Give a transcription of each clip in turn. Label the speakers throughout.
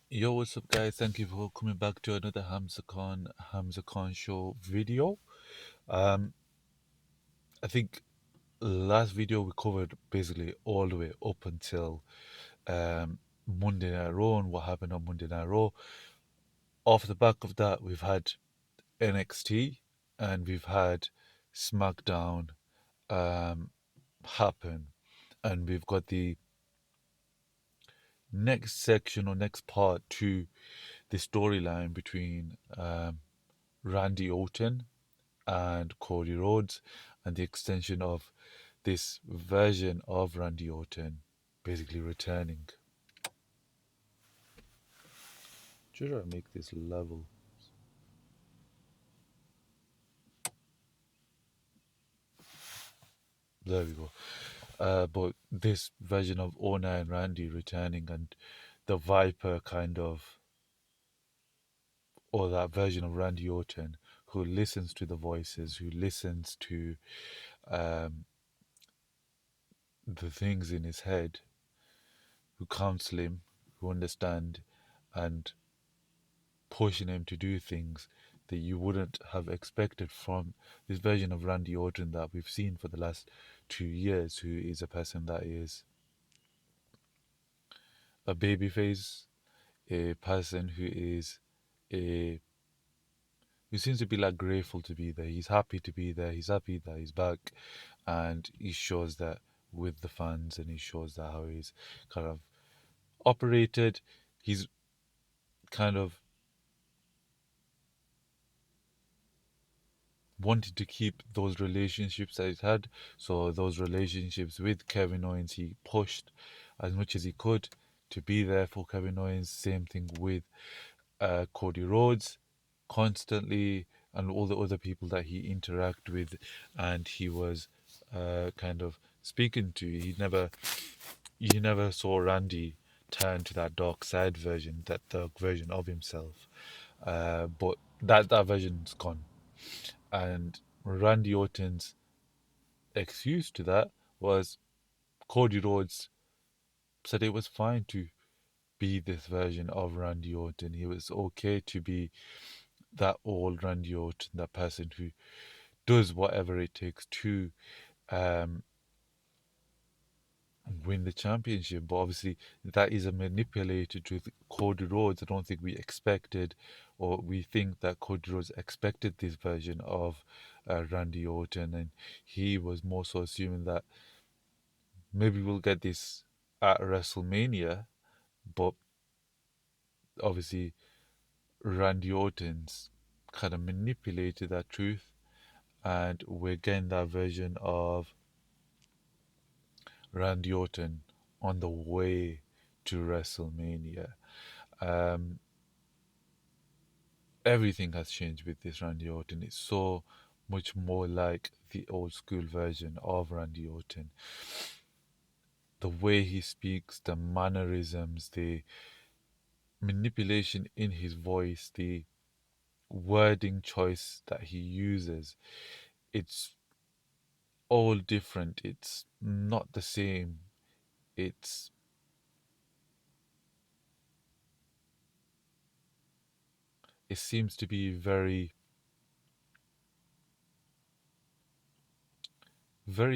Speaker 1: Yo, what's up, guys? Thank you for coming back to another Hamza Khan show video. Um, I think last video we covered basically all the way up until Monday Night Raw and what happened on Monday Night Raw. Off the back of that, we've had NXT and we've had SmackDown um, happen, and we've got the next section or next part to the storyline between Randy Orton and Cody Rhodes, and the extension of this version of Randy Orton basically returning. Should I make this level? There we go. But this version of Ona and Randy returning, and the Viper kind of, or that version of Randy Orton who listens to the voices, who listens to um, the things in his head, who counsel him, who understand, and pushing him to do things that you wouldn't have expected from this version of Randy Orton that we've seen for the last 2 years, who is a person that is a babyface, a person who is a who seems to be like grateful to be there. He's happy to be there. He's happy that he's back, and he shows that with the fans, and he shows that how he's kind of operated. He's kind of wanted to keep those relationships that he's had. So those relationships with Kevin Owens, he pushed as much as he could to be there for Kevin Owens. Same thing with Cody Rhodes, constantly, and all the other people that he interacted with, and he was kind of speaking to. You never saw Randy turn to that dark side version, that dark version of himself. But that version's gone, and Randy Orton's excuse to that was Cody Rhodes said it was fine to be this version of Randy Orton. It was okay to be that old Randy Orton, that person who does whatever it takes to um, win the championship. But obviously, that is a manipulated truth. Cody Rhodes, I don't think we expected, or we think that Cody Rhodes expected this version of Randy Orton, and he was more so assuming that maybe we'll get this at WrestleMania, but obviously Randy Orton's kind of manipulated that truth, and we're getting that version of Randy Orton on the way to WrestleMania. Um, Everything has changed with this Randy Orton. It's so much more like the old school version of Randy Orton. The way he speaks, the mannerisms, the manipulation in his voice, the wording choice that he uses, it's all different. It's not the same. It's it seems to be very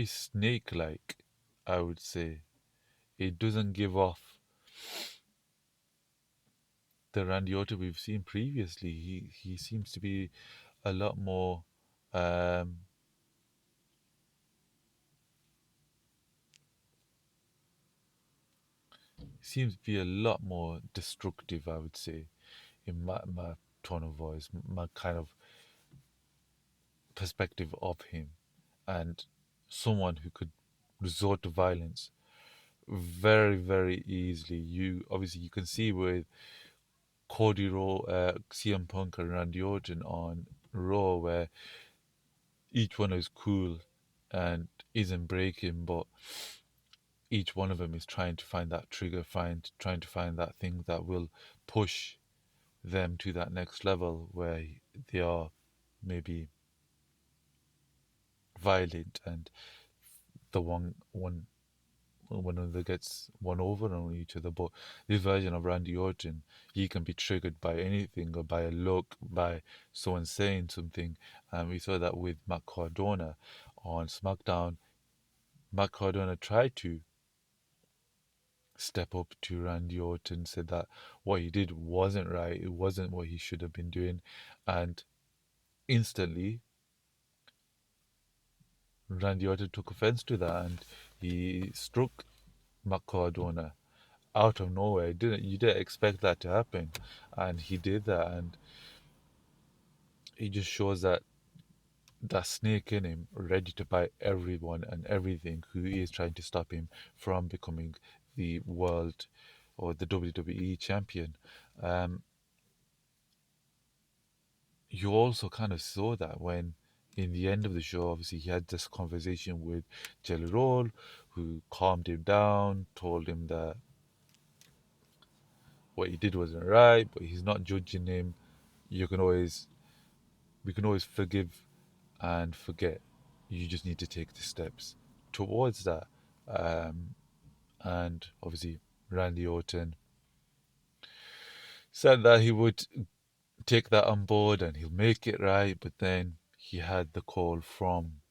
Speaker 1: snake like, I would say. It doesn't give off the Randy Orton we've seen previously. He seems to be a lot more um seems to be a lot more destructive, I would say, in my tone of voice, my kind of perspective of him, and someone who could resort to violence very easily. You obviously you can see with CM Punk and Randy Orton on Raw, where each one is cool and isn't breaking, but each one of them is trying to find that trigger, trying to find that thing that will push them to that next level where they are maybe violent, and the one one another gets one over on each other. But this version of Randy Orton, he can be triggered by anything or by a look, by someone saying something. And we saw that with Matt Cardona on SmackDown. Matt Cardona tried to step up to Randy Orton, said that what he did wasn't right, it wasn't what he should have been doing. And instantly, Randy Orton took offense to that and he struck Matt Cardona out of nowhere. Didn't You didn't expect that to happen, and he did that, and it just shows that snake in him, ready to bite everyone and everything who is trying to stop him from becoming the world or the WWE champion. Um, you also kind of saw that when, in the end of the show, obviously he had this conversation with Jelly Roll, who calmed him down, told him that what he did wasn't right, but he's not judging him. You can always We can always forgive and forget. You just need to take the steps towards that. Um, and obviously, Randy Orton said that he would take that on board and he'll make it right. But then he had the call from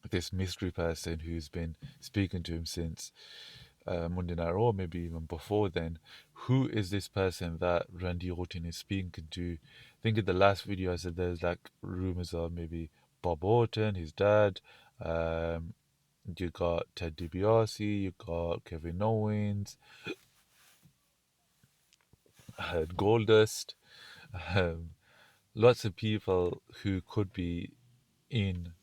Speaker 1: this mystery person who's been speaking to him since Monday Night Raw, maybe even before then. Who is this person that Randy Orton is speaking to? I think in the last video I said there's like rumors of maybe Bob Orton, his dad. Um, you got Ted DiBiase, you got Kevin Owens, Goldust. Um, lots of people who could be in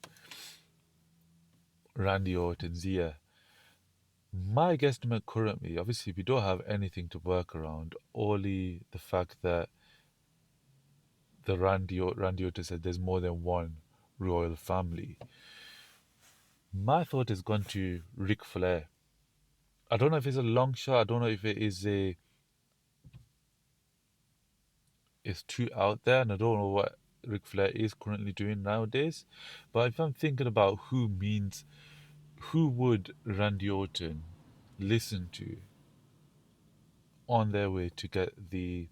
Speaker 1: Randy Orton's ear. My guesstimate currently, obviously, we don't have anything to work around. Only the fact that Randy Orton said there's more than one royal family. My thought has gone to Ric Flair. I don't know if it's a long shot. I don't know if it is a it's too out there, and I don't know what Ric Flair is currently doing nowadays. But if I'm thinking about who would Randy Orton listen to on their way to get the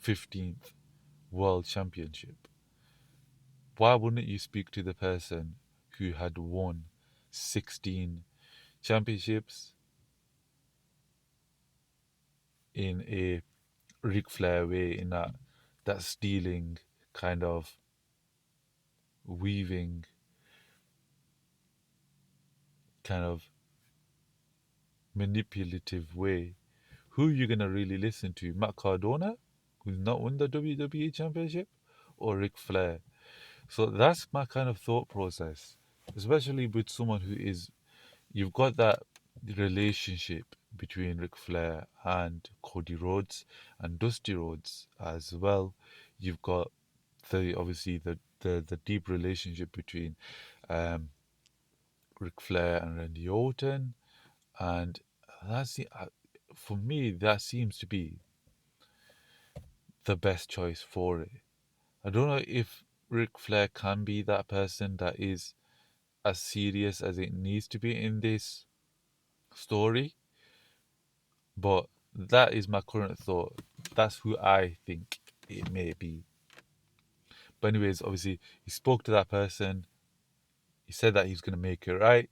Speaker 1: 15th World Championship, why wouldn't you speak to the person who had won 16 championships in a Ric Flair way, in that stealing kind of weaving kind of manipulative way? Who are you gonna really listen to? Matt Cardona, who's not won the WWE Championship, or Ric Flair? So that's my kind of thought process, especially with someone who is. You've got that relationship between Ric Flair and Cody Rhodes and Dusty Rhodes as well. You've got the deep relationship between um, Ric Flair and Randy Orton, and that's for me that seems to be the best choice for it. I don't know if Ric Flair can be that person that is as serious as it needs to be in this story, but that is my current thought. That's who I think it may be. But anyways, obviously he spoke to that person. He said that he's gonna make it right.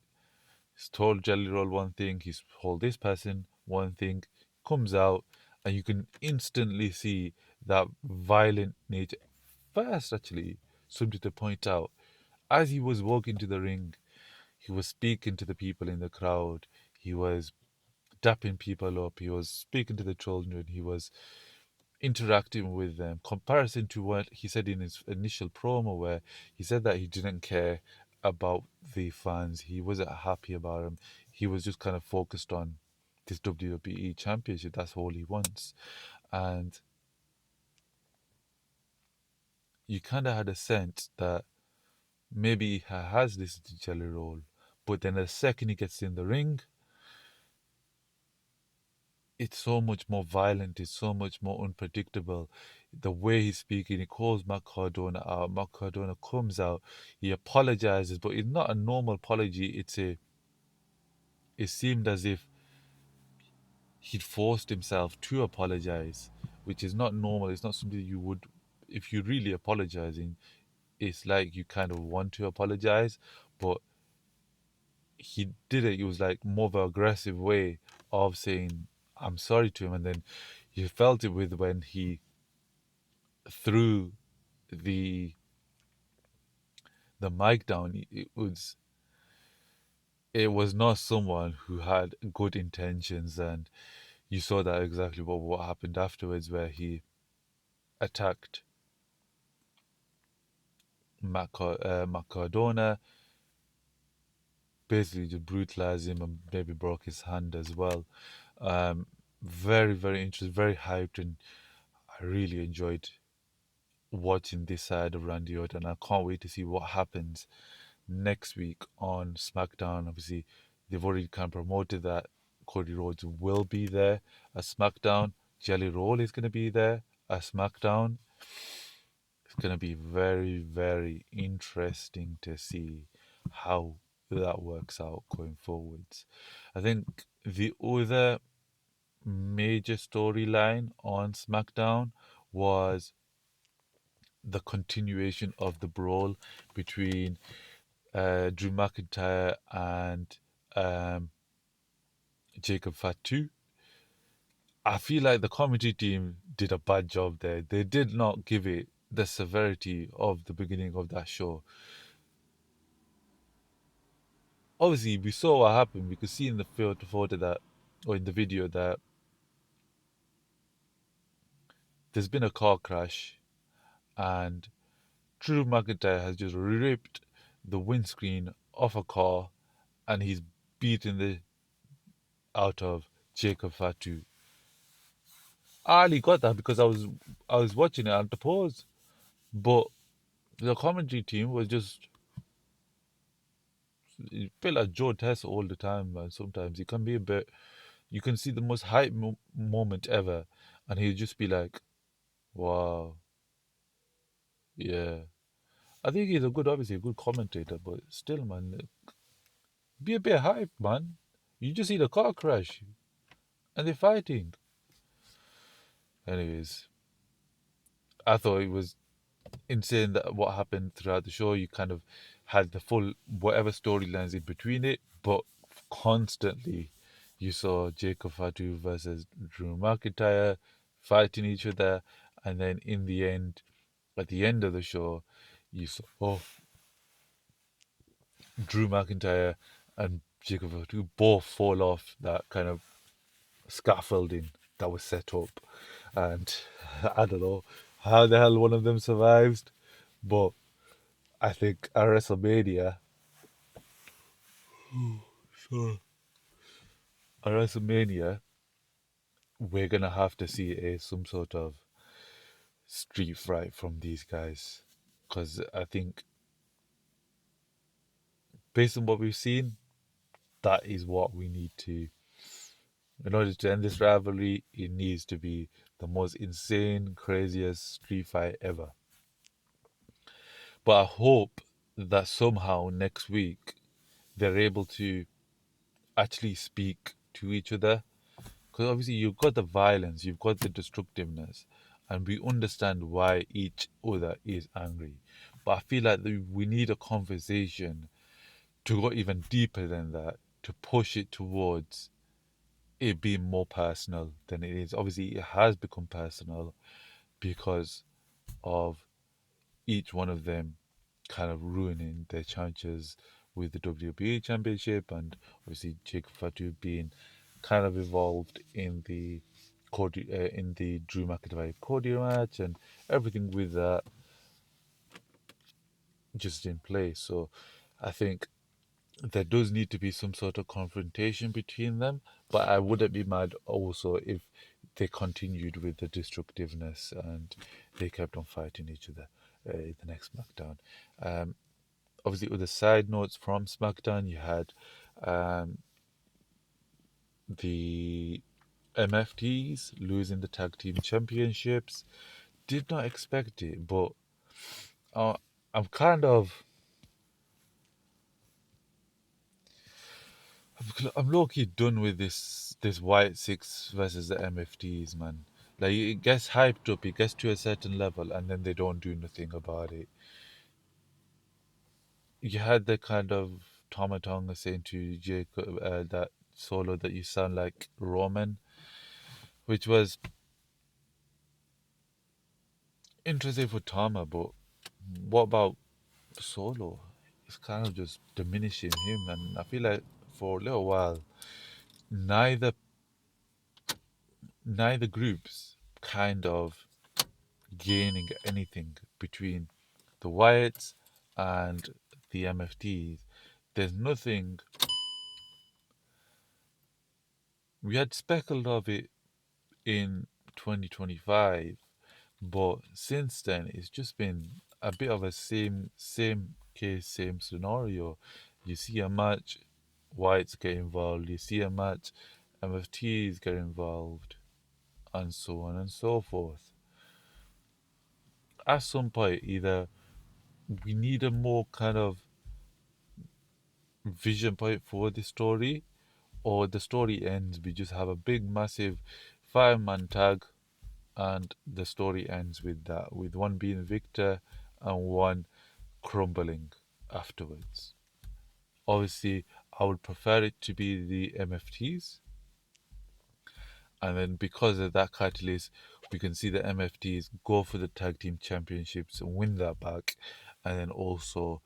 Speaker 1: He's told Jelly Roll one thing. He's told this person one thing. Comes out, and you can instantly see that violent nature. First, actually, something to point out: as he was walking to the ring, he was speaking to the people in the crowd. He was dapping people up. He was speaking to the children. He was interacting with them. Comparison to what he said in his initial promo, where he said that he didn't care about the fans. He wasn't happy about them. He was just kind of focused on this WWE championship. That's all he wants. And you kind of had a sense that maybe he has listened to Jelly Roll, but then the second he gets in the ring, it's so much more violent, it's so much more unpredictable. The way he's speaking, he calls Matt Cardona out. Matt Cardona comes out, he apologizes, but it's not a normal apology. it seemed as if he'd forced himself to apologize, which is not normal. It's not something you would, if you're really apologizing, it's like you kind of want to apologize, but he did it. It was like more of an aggressive way of saying I'm sorry to him, and then you felt it with when he threw the the mic down. It was not someone who had good intentions, and you saw that exactly what happened afterwards, where he attacked Matt Cardona, basically just brutalized him and maybe broke his hand as well. Um, very, very interesting, very hyped, and I really enjoyed watching this side of Randy Orton. And I can't wait to see what happens next week on SmackDown. Obviously, they've already kind of promoted that Cody Rhodes will be there at SmackDown. Jelly Roll is going to be there at SmackDown. It's going to be very, very interesting to see how that works out going forwards. I think the other major storyline on SmackDown was the continuation of the brawl between Drew McIntyre and um, Jacob Fatu. I feel like the commentary team did a bad job there. They did not give it the severity of the beginning of that show. Obviously, we saw what happened. We could see in the photo that, or in the video, that there's been a car crash and Drew McIntyre has just ripped the windscreen off a car and he's beaten the out of Jacob Fatu. I only got that because I was watching it at the pause, but the commentary team was just it felt like Joe Tess all the time, man. Sometimes it can be a bit. You can see the most hype moment ever, and he'll just be like, "Wow, yeah." I think he's obviously a good commentator, but still, man, be a bit hype, man. You just see the car crash and they're fighting. Anyways, I thought it was insane that what happened throughout the show. You kind of had the full whatever storylines in between it, but constantly you saw Jacob Fatu versus Drew McIntyre fighting each other, and then in the end, at the end of the show, you saw Drew McIntyre and Jacob Fatu both fall off that kind of scaffolding that was set up, and I don't know how the hell one of them survived, but I think at WrestleMania, at WrestleMania, we're gonna have to see some sort of street fight from these guys, because I think based on what we've seen, that is what we need to. In order to end this rivalry, it needs to be the most insane, craziest street fight ever. But I hope that somehow next week they're able to actually speak to each other, because obviously you've got the violence, you've got the destructiveness, and we understand why each other is angry. But I feel like we need a conversation to go even deeper than that, to push it towards it being more personal than it is. Obviously, it has become personal because of each one of them kind of ruining their chances with the WWE Championship, and obviously Jake Fatu being kind of involved in the in the Drew McIntyre Cody match, and everything with that just in place. So I think there does need to be some sort of confrontation between them, but I wouldn't be mad also if they continued with the destructiveness and they kept on fighting each other in the next SmackDown. Um, Obviously, with the side notes from SmackDown, you had um, the MFTs losing the tag team championships. Did not expect it, but uh, I'm kind of I'm low key done with this white six versus the MFTs, man. Like it gets hyped up, it gets to a certain level, and then they don't do nothing about it. You had the kind of Tomatonga saying to Jacob that solo that you sound like Roman, which was interesting for Tama, but what about solo? It's kind of just diminishing him, and I feel like for a little while, neither neither groups kind of gaining anything between the Wyatts and the MFTs. There's nothing. We had speckled of it in 2025, but since then it's just been a bit of a same case, same scenario. You see a match, Whites get involved. You see a match, MFTs get involved, and so on and so forth. At some point, either we need a more kind of vision point for the story, or the story ends. We just have a big, massive five-man tag, and the story ends with that, with one being victor and one crumbling afterwards. Obviously, I would prefer it to be the MFTs, and then because of that catalyst, we can see the MFTs go for the tag team championships and win that back, and then also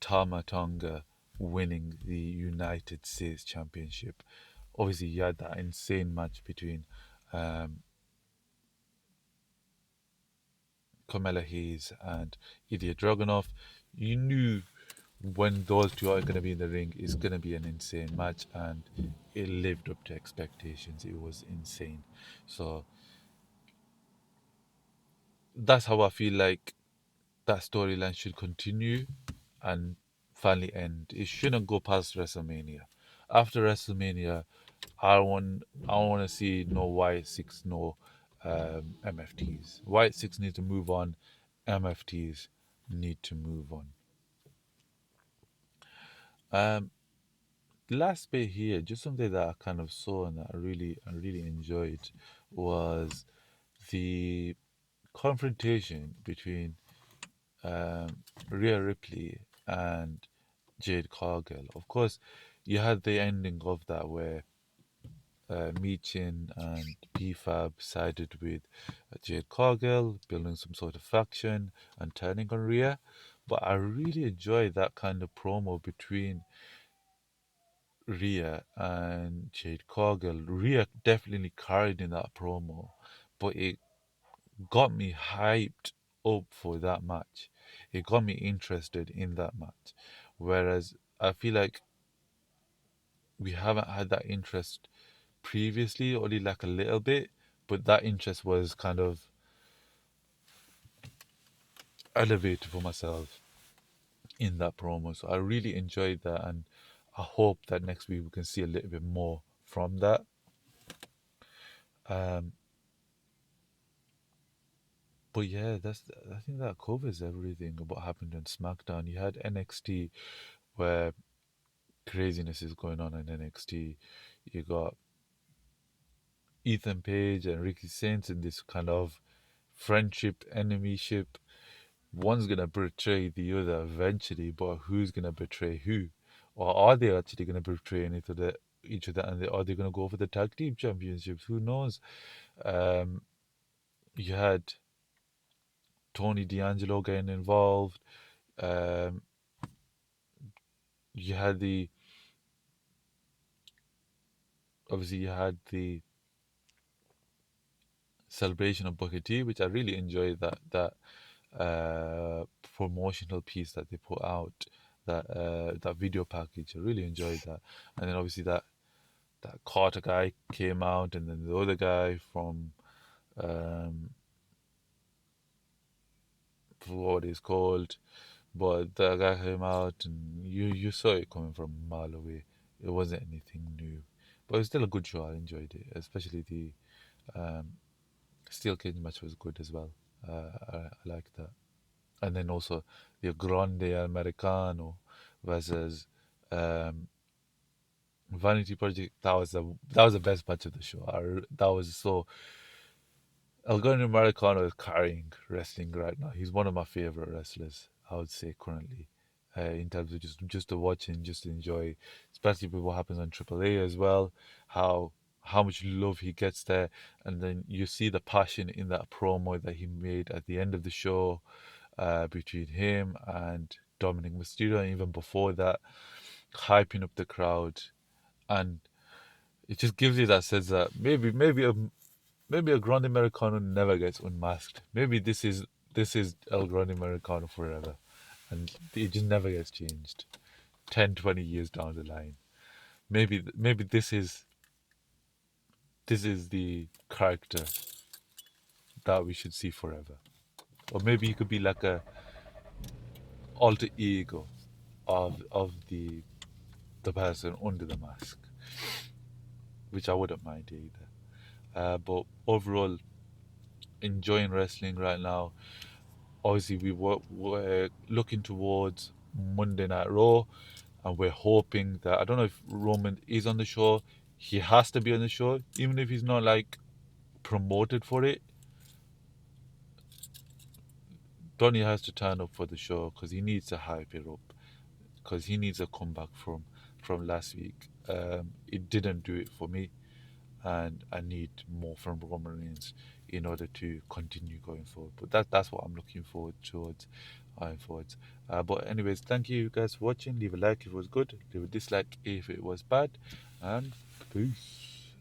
Speaker 1: Tama Tonga winning the United States Championship. Obviously, you had that insane match between um, Carmella Hayes and Ilya Dragunov. You knew when those two are going to be in the ring, it's going to be an insane match, and it lived up to expectations. It was insane. So that's how I feel like that storyline should continue and finally end. It shouldn't go past WrestleMania. After WrestleMania, I want to see no Y6, no MFTs. Y6 need to move on. MFTs need to move on. Um, the last bit here, just something that I kind of saw and that I really enjoyed was the confrontation between um, Rhea Ripley and Jade Cargill. Of course, you had the ending of that where Meechin and PFAB sided with Jade Cargill, building some sort of faction and turning on Rhea. But I really enjoyed that kind of promo between Rhea and Jade Cargill. Rhea definitely carried in that promo, but it got me hyped up for that match. It got me interested in that match. Whereas I feel like we haven't had that interest previously, only like a little bit, but that interest was kind of elevated for myself in that promo. So I really enjoyed that, and I hope that next week we can see a little bit more from that. Um, but yeah, I think that covers everything about happened on SmackDown. You had NXT where craziness is going on in NXT. You got Ethan Page and Ricky Saints in this kind of friendship, enemyship. One's gonna betray the other eventually, but who's gonna betray who? Or are they actually gonna betray each other, and are they gonna go for the tag team championships? Who knows? Um, you had Tony D'Angelo getting involved. Um, you had the obviously you had the celebration of Booker T, which I really enjoyed that promotional piece that they put out, that video package. I really enjoyed that, and then obviously that Carter guy came out, and then the other guy from um, what is called, but the guy came out, and you saw it coming from a mile away. It wasn't anything new, but it was still a good show. I enjoyed it, especially the um, steel cage match was good as well. I liked that, and then also the Grande Americano versus um, Vanity Project, that was the best match of the show. That was so. Elgoni Maricano is carrying wrestling right now. He's one of my favorite wrestlers, I would say currently, in terms of just to watch and just to enjoy, especially with what happens on AAA as well. How how much love he gets there, and then you see the passion in that promo that he made at the end of the show, between him and Dominic Mysterio, and even before that, hyping up the crowd, and it just gives you that sense that maybe a Grande Americano never gets unmasked. Maybe this is El Grande Americano forever, and it just never gets changed. 10, 20 years down the line, maybe this is the character that we should see forever, or maybe he could be like a alter ego of the person under the mask, which I wouldn't mind either. But overall, enjoying wrestling right now. Obviously, we're looking towards Monday Night Raw, and we're hoping that, I don't know if Roman is on the show. He has to be on the show, even if he's not like promoted for it. Donny has to turn up for the show because he needs to hype it up, because he needs a comeback from last week. It didn't do it for me, and I need more from Roman Reigns in order to continue going forward. But that's what I'm looking forward towards going forwards. But anyways, thank you guys for watching. Leave a like if it was good. Leave a dislike if it was bad, and peace.